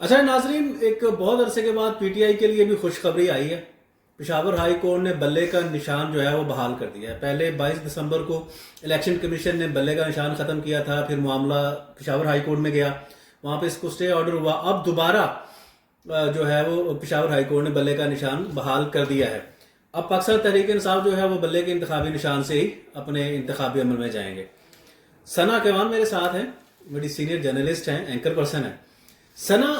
اچھا ناظرین، ایک بہت عرصے کے بعد پی ٹی آئی کے لیے بھی خوشخبری آئی ہے. پشاور ہائی کورٹ نے بلے کا نشان جو ہے وہ بحال کر دیا ہے. پہلے 22 دسمبر کو الیکشن کمیشن نے بلے کا نشان ختم کیا تھا، پھر معاملہ پشاور ہائی کورٹ میں گیا، وہاں پہ اس کو اسٹے آرڈر ہوا. اب دوبارہ جو ہے وہ پشاور ہائی کورٹ نے بلے کا نشان بحال کر دیا ہے. اب پاکستان تحریک انصاف جو ہے وہ بلے کے انتخابی نشان سے ہی اپنے انتخابی عمل میں جائیں گے. ثنا کیوان میرے ساتھ ہیں، بڑی سینئر جرنلسٹ ہیں، اینکر پرسن ہیں. ثنا،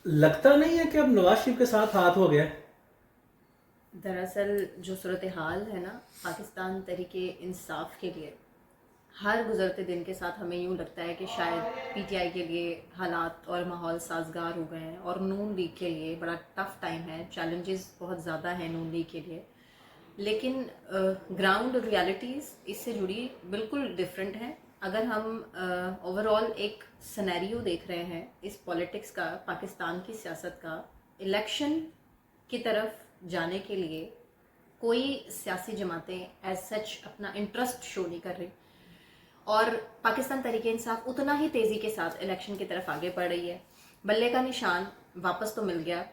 لگتا نہیں ہے کہ اب نواز شریف کے ساتھ ہاتھ ہو گیا؟ دراصل جو صورتحال ہے نا پاکستان تحریک انصاف کے لیے، ہر گزرتے دن کے ساتھ ہمیں یوں لگتا ہے کہ شاید پی ٹی آئی کے لیے حالات اور ماحول سازگار ہو گئے ہیں، اور نون لیگ کے لیے بڑا ٹف ٹائم ہے. چیلنجز بہت زیادہ ہیں نون لیگ کے لیے، لیکن گراؤنڈ ریالٹیز اس سے جڑی بالکل ڈفرینٹ ہیں. اگر ہم اوور آل ایک سنیریو دیکھ رہے ہیں اس پولیٹکس کا، پاکستان کی سیاست کا، الیکشن کی طرف جانے کے لیے کوئی سیاسی جماعتیں ایز سچ اپنا انٹرسٹ شو نہیں کر رہی، اور پاکستان تحریک انصاف اتنا ہی تیزی کے ساتھ الیکشن کی طرف آگے بڑھ رہی ہے. بلے کا نشان واپس تو مل گیا،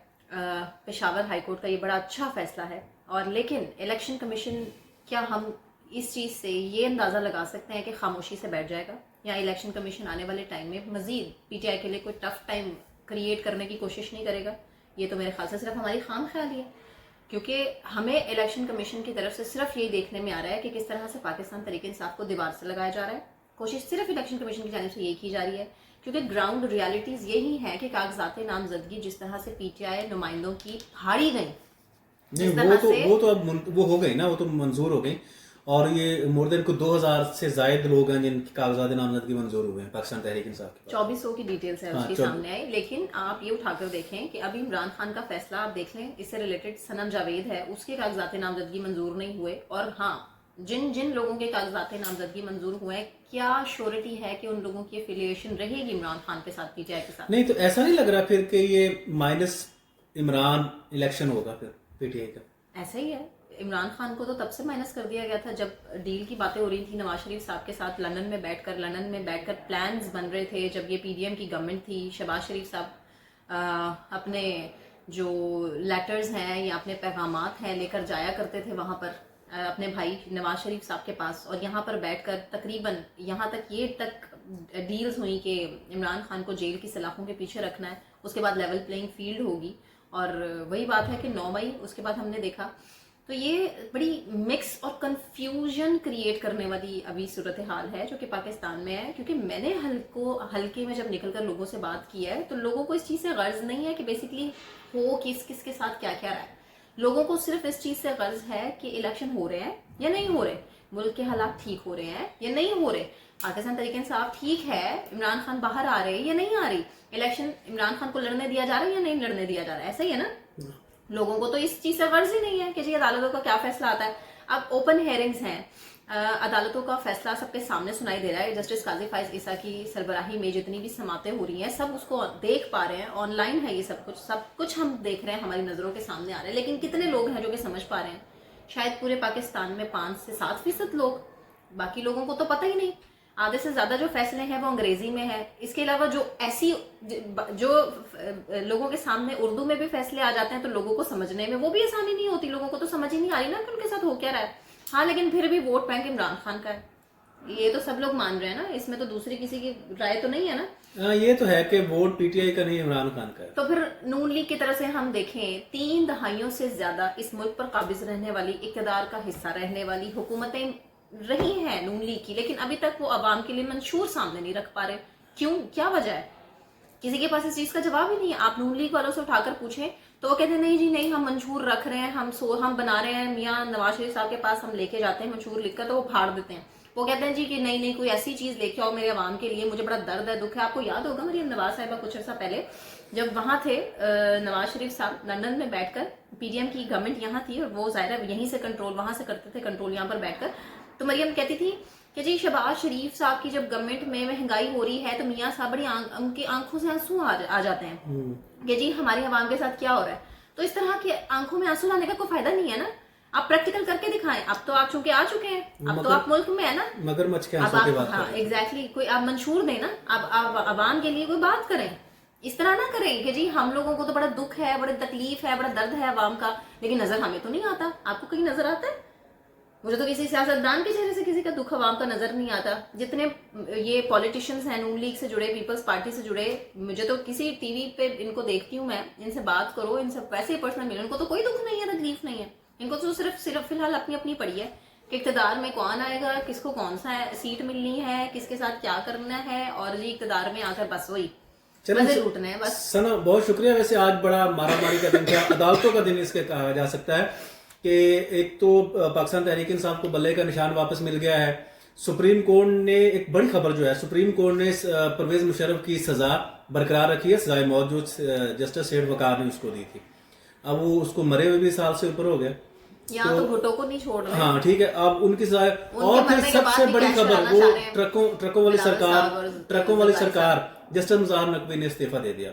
پشاور ہائی کورٹ کا یہ بڑا اچھا فیصلہ ہے، اور لیکن الیکشن کمیشن، کیا ہم اس چیز سے یہ اندازہ لگا سکتے ہیں کہ خاموشی سے بیٹھ جائے گا، یا الیکشن کمیشن آنے والے ٹائم میں مزید پی ٹی آئی کے لیے کوئی ٹف ٹائم کریٹ کرنے کی کوشش نہیں کرے گا؟ یہ تو میرے خیال سے صرف ہماری خام خیالی ہے، کیونکہ ہمیں الیکشن کمیشن کی طرف سے صرف یہی دیکھنے میں آ رہا ہے کہ کس طرح سے پاکستان تحریک انصاف کو دیوار سے لگایا جا رہا ہے. کوشش صرف الیکشن کمیشن کی جانب سے یہی کی جا رہی ہے، کیونکہ گراؤنڈ ریالٹیز یہی ہے کہ کاغذات نامزدگی جس طرح سے پی ٹی آئی نمائندوں کی پھاڑی گئی، نہیں، وہ تو اب وہ ہو گئی نا، وہ تو منظور ہو گئی. اور یہ مور دین کو 2000 سے زائد لوگ ہیں جن کی کاغذات نامزدگی منظور ہوئے ہیں پاکستان تحریک انصاف کے پاس. 2400 کی ڈیٹیلز ہے اس کی سامنے آئی. لیکن آپ یہ اٹھا کر دیکھیں کہ ابھی عمران خان کا فیصلہ آپ دیکھ لیں، اس سے ریلیٹڈ سنم جاوید ہے، اس کے کاغذات نامزدگی منظور نہیں ہوئے. اور ہاں، جن لوگوں کے کاغذات نامزدگی منظور ہوئے ہیں، کیا شورٹی ہے کہ ان لوگوں کی افیلیشن رہے گی عمران خان کے ساتھ، پی ٹی آئی کے ساتھ؟ نہیں تو ایسا نہیں لگ رہا پھر کہ یہ مائنس عمران الیکشن ہوگا پھر پی ٹی آئی کا؟ ایسا ہی ہے. عمران خان کو تو تب سے مائنس کر دیا گیا تھا جب ڈیل کی باتیں ہو رہی تھی نواز شریف صاحب کے ساتھ، لندن میں بیٹھ کر پلانز بن رہے تھے. جب یہ پی ڈی ایم کی گورنمنٹ تھی، شہباز شریف صاحب اپنے جو لیٹرز ہیں یا اپنے پیغامات ہیں لے کر جایا کرتے تھے وہاں پر اپنے بھائی نواز شریف صاحب کے پاس، اور یہاں پر بیٹھ کر تقریباً یہاں تک یہ تک ڈیلز ہوئی کہ عمران خان کو جیل کی سلاخوں کے پیچھے رکھنا ہے، اس کے بعد لیول پلینگ فیلڈ ہوگی. اور وہی بات ہے کہ 9 مئی اس کے بعد ہم نے دیکھا. تو یہ بڑی مکس اور کنفیوژن کریٹ کرنے والی ابھی صورتحال ہے جو کہ پاکستان میں ہے. کیونکہ میں نے ہلکے میں جب نکل کر لوگوں سے بات کی ہے تو لوگوں کو اس چیز سے غرض نہیں ہے کہ بیسکلی ہو کس کے ساتھ کیا رہا ہے. لوگوں کو صرف اس چیز سے غرض ہے کہ الیکشن ہو رہے ہیں یا نہیں ہو رہے، ملک کے حالات ٹھیک ہو رہے ہیں یا نہیں ہو رہے، پاکستان تحریک انصاف ٹھیک ہے، عمران خان باہر آ رہے یا نہیں آ رہی، الیکشن عمران خان کو لڑنے دیا جا رہا ہے یا نہیں لڑنے دیا جا رہا ہے. ایسا ہی ہے نا؟ لوگوں کو تو اس چیز سے غرض ہی نہیں ہے کہ جی عدالتوں کا کیا فیصلہ آتا ہے. اب اوپن ہیئرنگز ہیں، عدالتوں کا فیصلہ سب کے سامنے سنائی دے رہا ہے. جسٹس قاضی فائز عیسیٰ کی سربراہی میں جتنی بھی سماعتیں ہو رہی ہیں سب اس کو دیکھ پا رہے ہیں، آن لائن ہے یہ سب کچھ ہم دیکھ رہے ہیں، ہماری نظروں کے سامنے آ رہے ہیں. لیکن کتنے لوگ ہیں جو کہ سمجھ پا رہے ہیں؟ شاید پورے پاکستان میں 5 سے 7% لوگ. باقی لوگوں کو تو پتہ ہی نہیں. آدھے سے زیادہ جو فیصلے ہیں وہ انگریزی میں ہے. اس کے علاوہ جو لوگوں کے سامنے اردو میں بھی فیصلے آ جاتے ہیں تو لوگوں کو سمجھنے میں وہ بھی آسانی نہیں ہوتی. لوگوں کو تو سمجھ ہی نہیں آ رہی نا کہ ان کے ساتھ ہو کیا رہا ہے. ہاں، لیکن پھر بھی ووٹ بینک عمران خان کا ہے، یہ تو سب لوگ مان رہے ہیں نا، اس میں تو دوسری کسی کی رائے تو نہیں ہے نا. یہ تو ہے کہ ووٹ پی ٹی آئی کا نہیں عمران خان کا ہے. تو پھر نون لیگ کی طرف سے ہم دیکھیں 3 دہائیوں سے زیادہ اس ملک پر قابض رہنے والی، اقتدار کا حصہ رہنے والی حکومتیں رہی ہیں نون لیگ کی، لیکن ابھی تک وہ عوام کے لیے منشور سامنے نہیں رکھ پا رہے. کیوں؟ کیا وجہ ہے؟ کسی کے پاس اس چیز کا جواب ہی نہیں ہے. آپ نون لیگ والوں سے اٹھا کر پوچھیں تو وہ کہتے ہیں نہیں جی نہیں، ہم منشور رکھ رہے ہیں، ہم بنا رہے ہیں، میاں نواز شریف صاحب کے پاس ہم لے کے جاتے ہیں منشور لکھ کر تو وہ پھاڑ دیتے ہیں. وہ کہتے ہیں جی کہ نہیں کوئی ایسی چیز لے کے آؤ میرے عوام کے لیے، مجھے بڑا درد ہے، دکھ ہے. آپ کو یاد ہوگا مریم نواز صاحبہ کچھ عرصہ پہلے جب وہاں تھے نواز شریف صاحب لندن میں بیٹھ کر، پی ڈی ایم کی گورنمنٹ یہاں تھی اور وہ ظاہر ہے یہیں سے کنٹرول، وہاں سے کرتے تھے کنٹرول یہاں پر بیٹھ کر، تو مریم کہتی تھی کہ جی شہباز شریف صاحب کی جب گورنمنٹ میں مہنگائی ہو رہی ہے تو میاں صاحب بڑی ان کی آنکھوں سے آنسو آ جاتے ہیں کہ جی ہمارے عوام کے ساتھ کیا ہو رہا ہے. تو اس طرح کے آنکھوں میں آنسو لانے کا کوئی فائدہ نہیں ہے نا. آپ پریکٹیکل کر کے دکھائیں. اب تو آپ چونکہ آ چکے ہیں، اب تو آپ ملک میں ہیں نا، مگر مچھ کے اب آنسو کی آپ بات ہاں ایگزیکٹلی کوئی آپ منشور دیں نا، اب آپ عوام کے لیے کوئی بات کریں. اس طرح نہ کریں کہ جی ہم لوگوں کو تو بڑا دکھ ہے, بڑا تکلیف ہے, بڑا درد ہے عوام کا, لیکن نظر ہمیں تو نہیں آتا. آپ کو کہیں نظر آتا ہے؟ مجھے تو کسی سیاستدان کے چہرے سے کسی کا دکھ عوام کا نظر نہیں آتا. جتنے یہ پولیٹیشینز ہیں نون لیگ سے جڑے, پیپلز پارٹی سے جڑے, مجھے تو کسی ٹی وی پہ ان کو دیکھتی ہوں میں, ان سے بات کرو, ان سے ویسے پرسنل ملو, ان کو تو کوئی دکھ نہیں ہے, تکلیف نہیں ہے. ان کو تو صرف فی الحال اپنی اپنی پڑی ہے کہ اقتدار میں کون آئے گا, کس کو کون سا سیٹ ملنی ہے, کس کے ساتھ کیا کرنا ہے, اور جی اقتدار میں آ کر بس وہی مزے لوٹنے ہیں بس. سنا بہت شکریہ. ویسے آج بڑا مارا ماری کا دن تھا, عدالتوں کا دن اس کے کہا جا سکتا ہے کہ ایک تو پاکستان تحریک انصاف کو بلے کا نشان واپس مل گیا ہے. سپریم کورٹ نے ایک بڑی خبر جو ہے, سپریم کورٹ نے پرویز مشرف کی سزا برقرار رکھی ہے, سزائے موت جو جسٹس سیٹھ وقار نے اس کو دی تھی. اب وہ اس کو مرے ہوئے بھی سال سے اوپر ہو گیا. یہاں تو بھٹو کو نہیں چھوڑ رہے. ہاں ٹھیک ہے, اب ان کی سزا. اور پھر سب سے بڑی خبر وہ ٹرکوں والی سرکار جسٹس مظاہر نقوی نے استعفیٰ دے دیا.